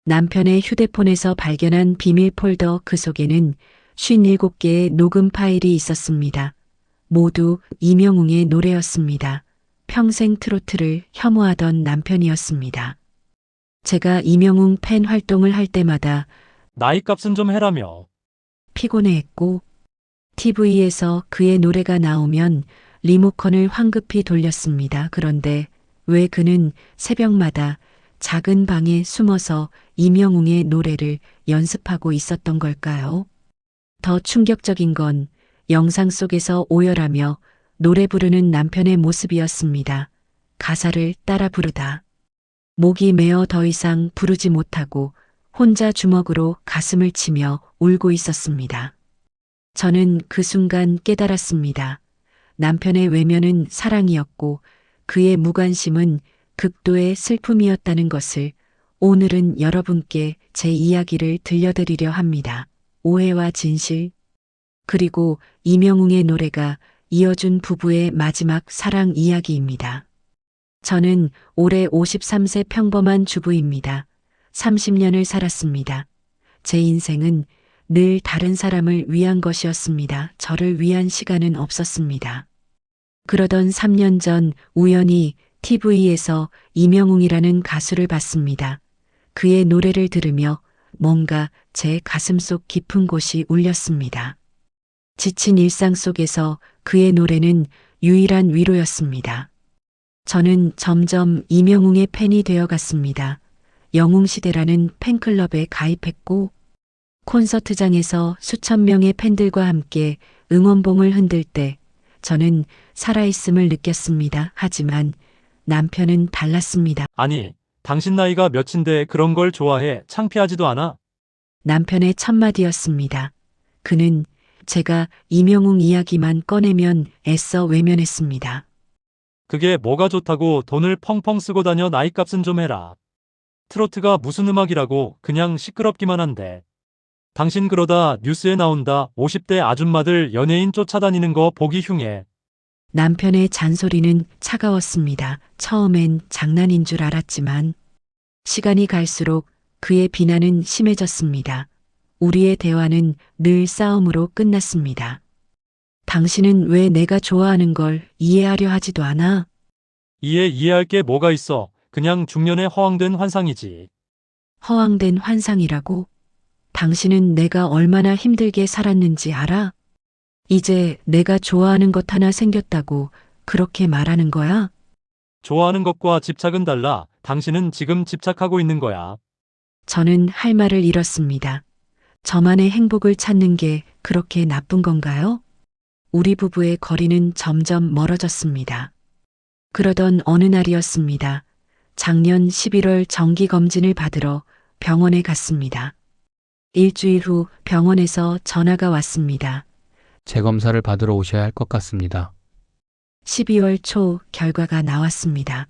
남편의 휴대폰에서 발견한 비밀 폴더 그 속에는 57개의 녹음 파일이 있었습니다. 모두 이명웅의 노래였습니다. 평생 트로트를 혐오하던 남편이었습니다. 제가 이명웅 팬 활동을 할 때마다 나이값은 좀 해라며. 피곤해했고 TV에서 그의 노래가 나오면 리모컨을 황급히 돌렸습니다. 그런데 왜 그는 새벽마다 작은 방에 숨어서 이명웅의 노래를 연습하고 있었던 걸까요? 더 충격적인 건 영상 속에서 오열하며 노래 부르는 남편의 모습이었습니다. 가사를 따라 부르다. 목이 메어 더 이상 부르지 못하고 혼자 주먹으로 가슴을 치며 울고 있었습니다. 저는 그 순간 깨달았습니다. 남편의 외면은 사랑이었고 그의 무관심은 극도의 슬픔이었다는 것을. 오늘은 여러분께 제 이야기를 들려드리려 합니다. 오해와 진실, 그리고 이명웅의 노래가 이어준 부부의 마지막 사랑 이야기입니다. 저는 올해 53세 평범한 주부입니다. 30년을 살았습니다. 제 인생은 늘 다른 사람을 위한 것이었습니다. 저를 위한 시간은 없었습니다. 그러던 3년 전 우연히 TV에서 이명웅이라는 가수를 봤습니다. 그의 노래를 들으며 뭔가 제 가슴속 깊은 곳이 울렸습니다. 지친 일상 속에서 그의 노래는 유일한 위로였습니다. 저는 점점 이명웅의 팬이 되어갔습니다. 영웅시대라는 팬클럽에 가입했고 콘서트장에서 수천 명의 팬들과 함께 응원봉을 흔들 때 저는 살아있음을 느꼈습니다. 하지만 남편은 달랐습니다. 아니, 당신 나이가 몇인데 그런 걸 좋아해? 창피하지도 않아? 남편의 첫마디였습니다. 그는 제가 이명웅 이야기만 꺼내면 애써 외면했습니다. 그게 뭐가 좋다고 돈을 펑펑 쓰고 다녀. 나이값은 좀 해라. 트로트가 무슨 음악이라고. 그냥 시끄럽기만 한데. 당신 그러다 뉴스에 나온다. 50대 아줌마들 연예인 쫓아다니는 거 보기 흉해. 남편의 잔소리는 차가웠습니다. 처음엔 장난인 줄 알았지만 시간이 갈수록 그의 비난은 심해졌습니다. 우리의 대화는 늘 싸움으로 끝났습니다. 당신은 왜 내가 좋아하는 걸 이해하려 하지도 않아? 이해할 게 뭐가 있어. 그냥 중년의 허황된 환상이지. 허황된 환상이라고? 당신은 내가 얼마나 힘들게 살았는지 알아? 이제 내가 좋아하는 것 하나 생겼다고 그렇게 말하는 거야? 좋아하는 것과 집착은 달라. 당신은 지금 집착하고 있는 거야. 저는 할 말을 잃었습니다. 저만의 행복을 찾는 게 그렇게 나쁜 건가요? 우리 부부의 거리는 점점 멀어졌습니다. 그러던 어느 날이었습니다. 작년 11월 정기검진을 받으러 병원에 갔습니다. 일주일 후 병원에서 전화가 왔습니다. 재검사를 받으러 오셔야 할 것 같습니다. 12월 초 결과가 나왔습니다.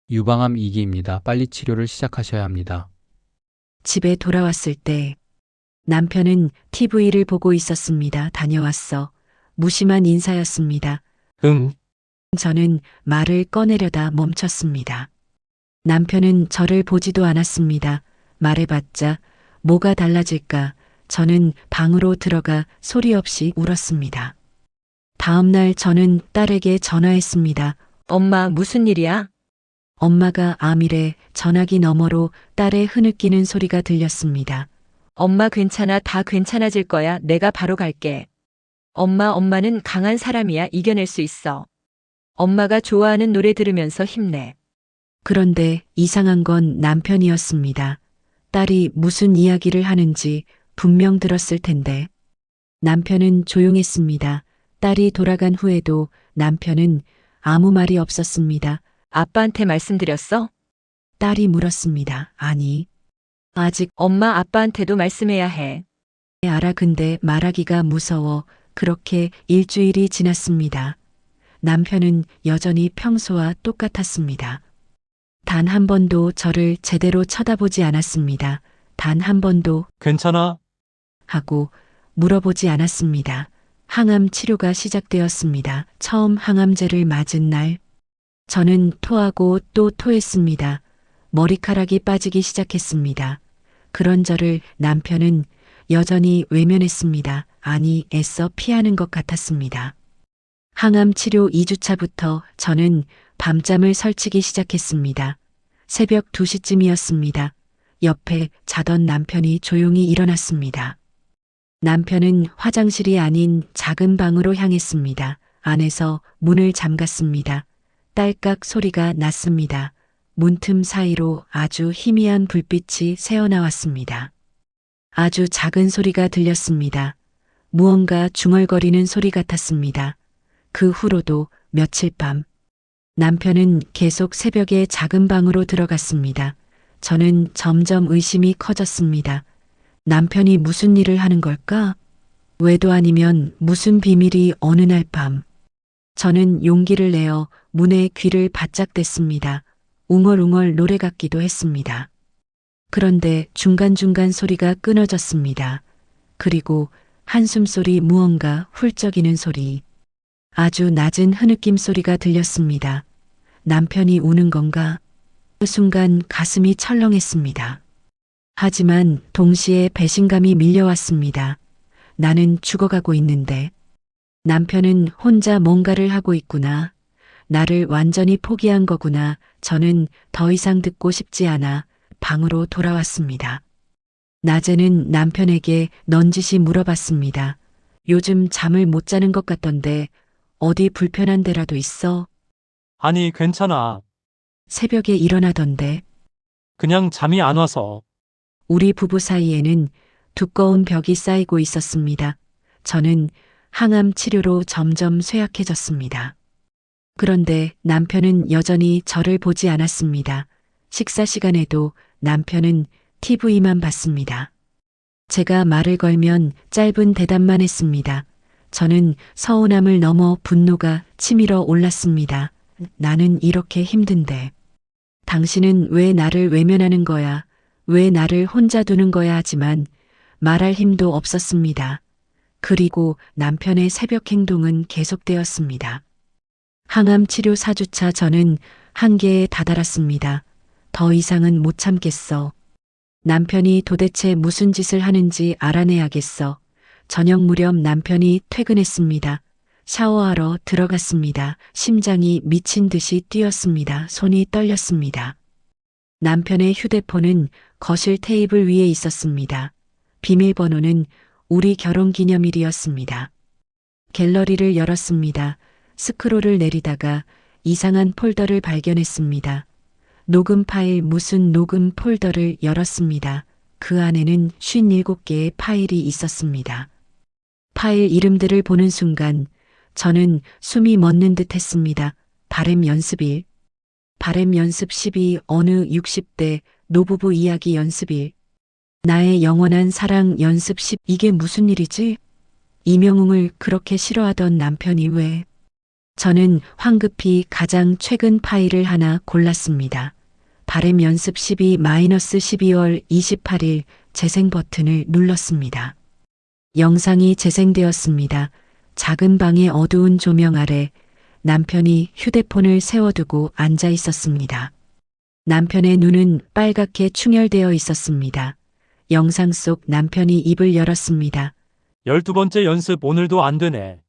유방암 2기입니다. 빨리 치료를 시작하셔야 합니다. 집에 돌아왔을 때 남편은 TV를 보고 있었습니다. 다녀왔어. 무심한 인사였습니다. 응. 저는 말을 꺼내려다 멈췄습니다. 남편은 저를 보지도 않았습니다. 말해봤자 뭐가 달라질까? 저는 방으로 들어가 소리 없이 울었습니다. 다음 날 저는 딸에게 전화했습니다. 엄마, 무슨 일이야? 엄마가 암이래. 전화기 너머로 딸의 흐느끼는 소리가 들렸습니다. 엄마 괜찮아. 다 괜찮아질 거야. 내가 바로 갈게. 엄마는 강한 사람이야. 이겨낼 수 있어. 엄마가 좋아하는 노래 들으면서 힘내. 그런데 이상한 건 남편이었습니다. 딸이 무슨 이야기를 하는지 분명 들었을 텐데. 남편은 조용했습니다. 딸이 돌아간 후에도 남편은 아무 말이 없었습니다. 아빠한테 말씀드렸어? 딸이 물었습니다. 아니, 아직 엄마, 아빠한테도 말씀해야 해. 알아. 근데 말하기가 무서워. 그렇게 일주일이 지났습니다. 남편은 여전히 평소와 똑같았습니다. 단 한 번도 저를 제대로 쳐다보지 않았습니다. 단 한 번도 괜찮아? 하고 물어보지 않았습니다. 항암 치료가 시작되었습니다. 처음 항암제를 맞은 날, 저는 토하고 또 토했습니다. 머리카락이 빠지기 시작했습니다. 그런 저를 남편은 여전히 외면했습니다. 아니, 애써 피하는 것 같았습니다. 항암 치료 2주차부터 저는 밤잠을 설치기 시작했습니다. 새벽 2시쯤이었습니다. 옆에 자던 남편이 조용히 일어났습니다. 남편은 화장실이 아닌 작은 방으로 향했습니다. 안에서 문을 잠갔습니다. 딸깍 소리가 났습니다. 문틈 사이로 아주 희미한 불빛이 새어나왔습니다. 아주 작은 소리가 들렸습니다. 무언가 중얼거리는 소리 같았습니다. 그 후로도 며칠 밤 남편은 계속 새벽에 작은 방으로 들어갔습니다. 저는 점점 의심이 커졌습니다. 남편이 무슨 일을 하는 걸까? 외도 아니면 무슨 비밀이 어느 날 밤. 저는 용기를 내어 문에 귀를 바짝 댔습니다. 웅얼웅얼 노래 같기도 했습니다. 그런데 중간중간 소리가 끊어졌습니다. 그리고 한숨 소리, 무언가 훌쩍이는 소리. 아주 낮은 흐느낌 소리가 들렸습니다. 남편이 우는 건가? 그 순간 가슴이 철렁했습니다. 하지만 동시에 배신감이 밀려왔습니다. 나는 죽어가고 있는데 남편은 혼자 뭔가를 하고 있구나. 나를 완전히 포기한 거구나. 저는 더 이상 듣고 싶지 않아 방으로 돌아왔습니다. 낮에는 남편에게 넌지시 물어봤습니다. 요즘 잠을 못 자는 것 같던데 어디 불편한 데라도 있어? 아니, 괜찮아. 새벽에 일어나던데. 그냥 잠이 안 와서. 우리 부부 사이에는 두꺼운 벽이 쌓이고 있었습니다. 저는 항암 치료로 점점 쇠약해졌습니다. 그런데 남편은 여전히 저를 보지 않았습니다. 식사 시간에도 남편은 TV만 봤습니다. 제가 말을 걸면 짧은 대답만 했습니다. 저는 서운함을 넘어 분노가 치밀어 올랐습니다. 나는 이렇게 힘든데. 당신은 왜 나를 외면하는 거야? 왜 나를 혼자 두는 거야? 하지만 말할 힘도 없었습니다. 그리고 남편의 새벽 행동은 계속되었습니다. 항암 치료 4주차 저는 한계에 다다랐습니다. 더 이상은 못 참겠어. 남편이 도대체 무슨 짓을 하는지 알아내야겠어. 저녁 무렵 남편이 퇴근했습니다. 샤워하러 들어갔습니다. 심장이 미친 듯이 뛰었습니다. 손이 떨렸습니다. 남편의 휴대폰은 거실 테이블 위에 있었습니다. 비밀번호는 우리 결혼 기념일이었습니다. 갤러리를 열었습니다. 스크롤을 내리다가 이상한 폴더를 발견했습니다. 녹음 파일, 무슨 녹음 폴더를 열었습니다. 그 안에는 57개의 파일이 있었습니다. 파일 이름들을 보는 순간 저는 숨이 멎는 듯 했습니다. 바램 연습일, 바램 연습 12, 어느 60대 노부부 이야기 연습일, 나의 영원한 사랑 연습 10. 이게 무슨 일이지? 이명웅을 그렇게 싫어하던 남편이 왜? 저는 황급히 가장 최근 파일을 하나 골랐습니다. 바램 연습 12-12월 28일 재생 버튼을 눌렀습니다. 영상이 재생되었습니다. 작은 방의 어두운 조명 아래 남편이 휴대폰을 세워두고 앉아 있었습니다. 남편의 눈은 빨갛게 충혈되어 있었습니다. 영상 속 남편이 입을 열었습니다. 12번째 연습 오늘도 안 되네.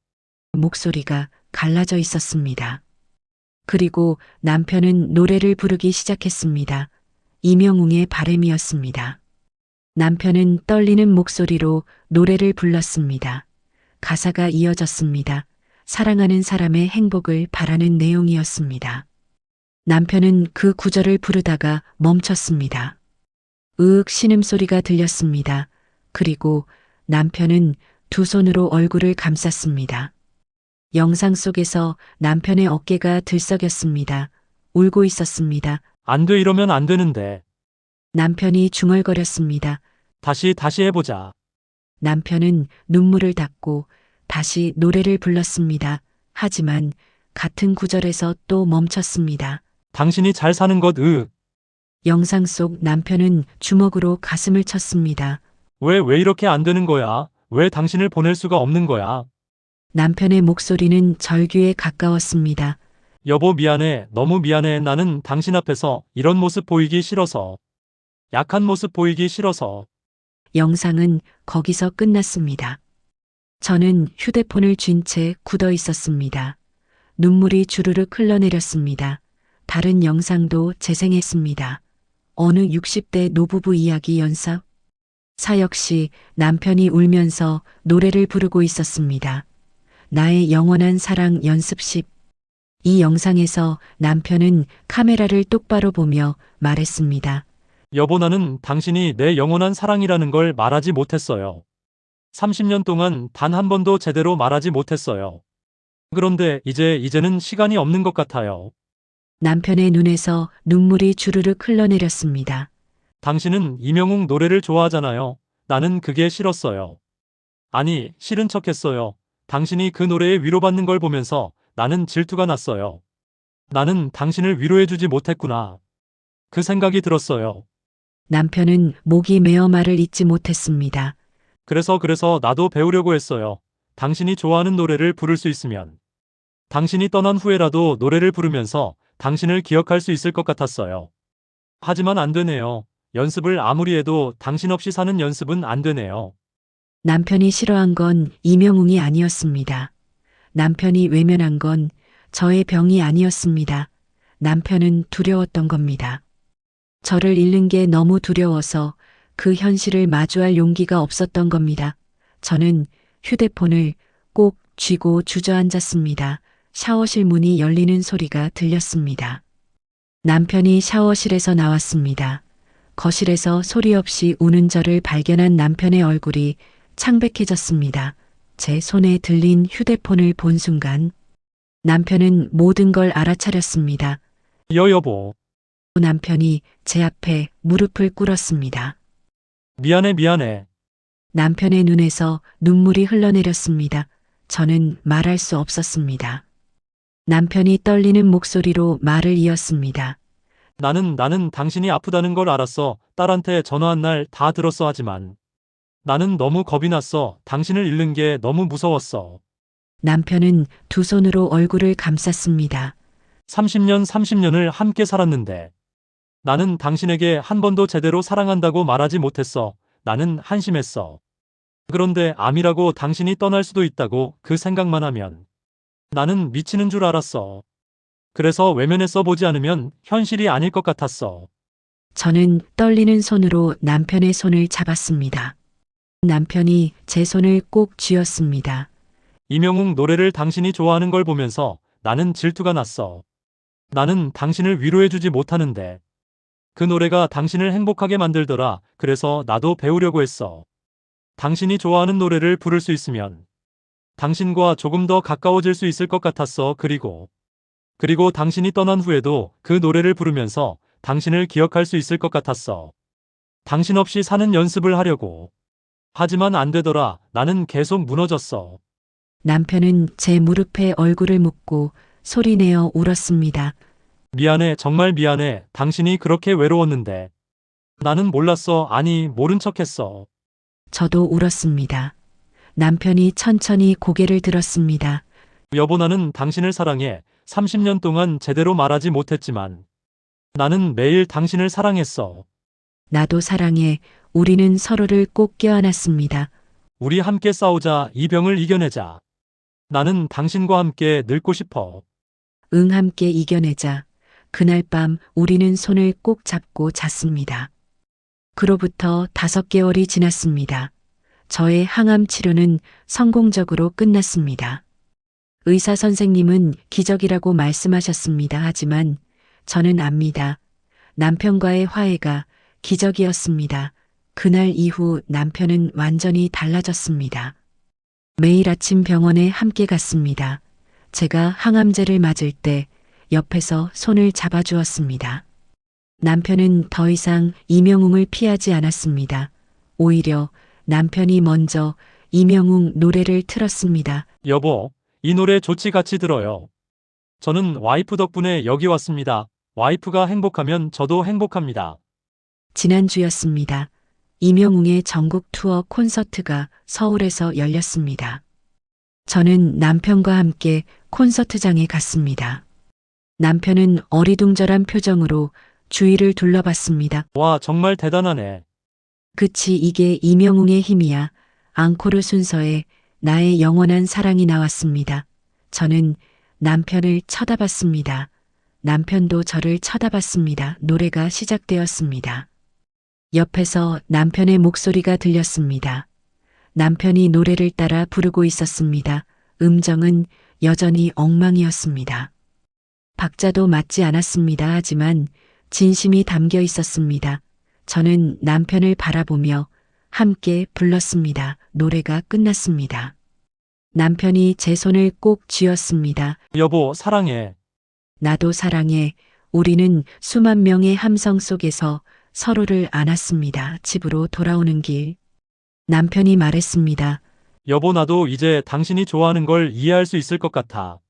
목소리가 갈라져 있었습니다. 그리고 남편은 노래를 부르기 시작했습니다. 이명웅의 바램이었습니다. 남편은 떨리는 목소리로 노래를 불렀습니다. 가사가 이어졌습니다. 사랑하는 사람의 행복을 바라는 내용이었습니다. 남편은 그 구절을 부르다가 멈췄습니다. 으윽 신음소리가 들렸습니다. 그리고 남편은 두 손으로 얼굴을 감쌌습니다. 영상 속에서 남편의 어깨가 들썩였습니다. 울고 있었습니다. 안 돼, 이러면 안 되는데. 남편이 중얼거렸습니다. 다시 해보자. 남편은 눈물을 닦고 다시 노래를 불렀습니다. 하지만 같은 구절에서 또 멈췄습니다. 당신이 잘 사는 것, 영상 속 남편은 주먹으로 가슴을 쳤습니다. 왜 이렇게 안 되는 거야? 왜 당신을 보낼 수가 없는 거야? 남편의 목소리는 절규에 가까웠습니다. 여보, 미안해. 너무 미안해. 나는 당신 앞에서 이런 모습 보이기 싫어서. 약한 모습 보이기 싫어서. 영상은 거기서 끝났습니다. 저는 휴대폰을 쥔 채 굳어 있었습니다. 눈물이 주르륵 흘러내렸습니다. 다른 영상도 재생했습니다. 어느 60대 노부부 이야기 연습. 사 역시 남편이 울면서 노래를 부르고 있었습니다. 나의 영원한 사랑 연습실. 이 영상에서 남편은 카메라를 똑바로 보며 말했습니다. 여보, 나는 당신이 내 영원한 사랑이라는 걸 말하지 못했어요. 30년 동안 단 한 번도 제대로 말하지 못했어요. 그런데 이제는 시간이 없는 것 같아요. 남편의 눈에서 눈물이 주르륵 흘러내렸습니다. 당신은 이명웅 노래를 좋아하잖아요. 나는 그게 싫었어요. 아니, 싫은 척했어요. 당신이 그 노래에 위로받는 걸 보면서 나는 질투가 났어요. 나는 당신을 위로해주지 못했구나. 그 생각이 들었어요. 남편은 목이 메어 말을 잇지 못했습니다. 그래서 나도 배우려고 했어요. 당신이 좋아하는 노래를 부를 수 있으면. 당신이 떠난 후에라도 노래를 부르면서 당신을 기억할 수 있을 것 같았어요. 하지만 안 되네요. 연습을 아무리 해도 당신 없이 사는 연습은 안 되네요. 남편이 싫어한 건 이명웅이 아니었습니다. 남편이 외면한 건 저의 병이 아니었습니다. 남편은 두려웠던 겁니다. 저를 잃는 게 너무 두려워서 그 현실을 마주할 용기가 없었던 겁니다. 저는 휴대폰을 꼭 쥐고 주저앉았습니다. 샤워실 문이 열리는 소리가 들렸습니다. 남편이 샤워실에서 나왔습니다. 거실에서 소리 없이 우는 저를 발견한 남편의 얼굴이 창백해졌습니다. 제 손에 들린 휴대폰을 본 순간 남편은 모든 걸 알아차렸습니다. 여보. 남편이 제 앞에 무릎을 꿇었습니다. 미안해. 남편의 눈에서 눈물이 흘러내렸습니다. 저는 말할 수 없었습니다. 남편이 떨리는 목소리로 말을 이었습니다. 나는 당신이 아프다는 걸 알았어. 딸한테 전화한 날 다 들었어. 하지만 나는 너무 겁이 났어. 당신을 잃는 게 너무 무서웠어. 남편은 두 손으로 얼굴을 감쌌습니다. 30년을 함께 살았는데 나는 당신에게 한 번도 제대로 사랑한다고 말하지 못했어. 나는 한심했어. 그런데 암이라고 당신이 떠날 수도 있다고 그 생각만 하면 나는 미치는 줄 알았어. 그래서 외면해 보지 않으면 현실이 아닐 것 같았어. 저는 떨리는 손으로 남편의 손을 잡았습니다. 남편이 제 손을 꼭 쥐었습니다. 이명웅 노래를 당신이 좋아하는 걸 보면서 나는 질투가 났어. 나는 당신을 위로해주지 못하는데 그 노래가 당신을 행복하게 만들더라. 그래서 나도 배우려고 했어. 당신이 좋아하는 노래를 부를 수 있으면 당신과 조금 더 가까워질 수 있을 것 같았어. 그리고 당신이 떠난 후에도 그 노래를 부르면서 당신을 기억할 수 있을 것 같았어. 당신 없이 사는 연습을 하려고. 하지만 안 되더라. 나는 계속 무너졌어. 남편은 제 무릎에 얼굴을 묻고 소리내어 울었습니다. 미안해, 정말 미안해. 당신이 그렇게 외로웠는데. 나는 몰랐어. 아니, 모른 척했어. 저도 울었습니다. 남편이 천천히 고개를 들었습니다. 여보, 나는 당신을 사랑해. 30년 동안 제대로 말하지 못했지만 나는 매일 당신을 사랑했어. 나도 사랑해. 우리는 서로를 꼭 껴안았습니다. 우리 함께 싸우자. 이 병을 이겨내자. 나는 당신과 함께 늙고 싶어. 응, 함께 이겨내자. 그날 밤 우리는 손을 꼭 잡고 잤습니다. 그로부터 5개월이 지났습니다. 저의 항암 치료는 성공적으로 끝났습니다. 의사 선생님은 기적이라고 말씀하셨습니다. 하지만 저는 압니다. 남편과의 화해가 기적이었습니다. 그날 이후 남편은 완전히 달라졌습니다. 매일 아침 병원에 함께 갔습니다. 제가 항암제를 맞을 때 옆에서 손을 잡아주었습니다. 남편은 더 이상 이명웅을 피하지 않았습니다. 오히려 남편이 먼저 이명웅 노래를 틀었습니다. 여보, 이 노래 좋지, 같이 들어요. 저는 와이프 덕분에 여기 왔습니다. 와이프가 행복하면 저도 행복합니다. 지난주였습니다. 이명웅의 전국 투어 콘서트가 서울에서 열렸습니다. 저는 남편과 함께 콘서트장에 갔습니다. 남편은 어리둥절한 표정으로 주위를 둘러봤습니다. 와, 정말 대단하네. 그치, 이게 이명웅의 힘이야. 앙코르 순서에 나의 영원한 사랑이 나왔습니다. 저는 남편을 쳐다봤습니다. 남편도 저를 쳐다봤습니다. 노래가 시작되었습니다. 옆에서 남편의 목소리가 들렸습니다. 남편이 노래를 따라 부르고 있었습니다. 음정은 여전히 엉망이었습니다. 박자도 맞지 않았습니다. 하지만 진심이 담겨 있었습니다. 저는 남편을 바라보며 함께 불렀습니다. 노래가 끝났습니다. 남편이 제 손을 꼭 쥐었습니다. 여보, 사랑해. 나도 사랑해. 우리는 수만 명의 함성 속에서 서로를 안았습니다. 집으로 돌아오는 길. 남편이 말했습니다. 여보, 나도 이제 당신이 좋아하는 걸 이해할 수 있을 것 같아.